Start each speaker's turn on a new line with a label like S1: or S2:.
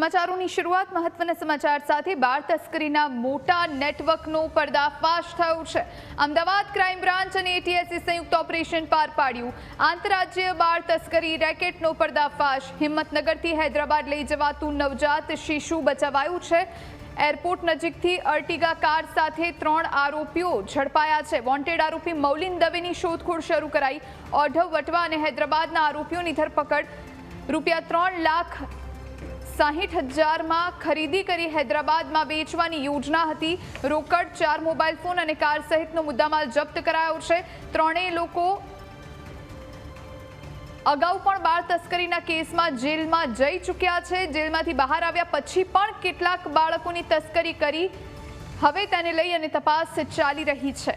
S1: સમાચારોની શરૂઆત મહત્વના સમાચાર સાથે બાળ તસ્કરીના મોટા નેટવર્કનો પર્દાફાશ થયો છે। અમદાવાદ ક્રાઇમ બ્રાન્ચ અને એટીએસે સંયુક્ત ઓપરેશન પાર પાડ્યું। આંતરરાજ્ય બાળ તસ્કરી રેકેટનો પર્દાફાશ। હિંમતનગરથી હૈદરાબાદ લઈ જવાતું નવજાત શિશુ બચાવાયું છે। એરપોર્ટ નજીકથી અર્ટિગા કાર સાથે 3 આરોપીઓ ઝડપાયા છે। વોન્ટેડ આરોપી મૌલિન દવેની શોધખોળ શરૂ કરાઈ। ઓઢવ વટવા અને હૈદરાબાદના આરોપીઓની ધરપકડ। ₹3,60,000 માં ખરીદી કરી હૈદરાબાદમાં વેચવાની યોજના હતી। રોકડ 4 મોબાઈલ ફોન અને કાર સહિતનો મુદ્દામાલ જપ્ત કરાયો છે। ત્રણેય લોકો અગાઉ પણ બાળ તસ્કરીના કેસમાં જેલમાં જઈ ચૂક્યા છે। જેલમાંથી બહાર આવ્યા પછી પણ કેટલાક બાળકોની તસ્કરી કરી। હવે તેને લઈ અને તપાસ ચાલી રહી છે।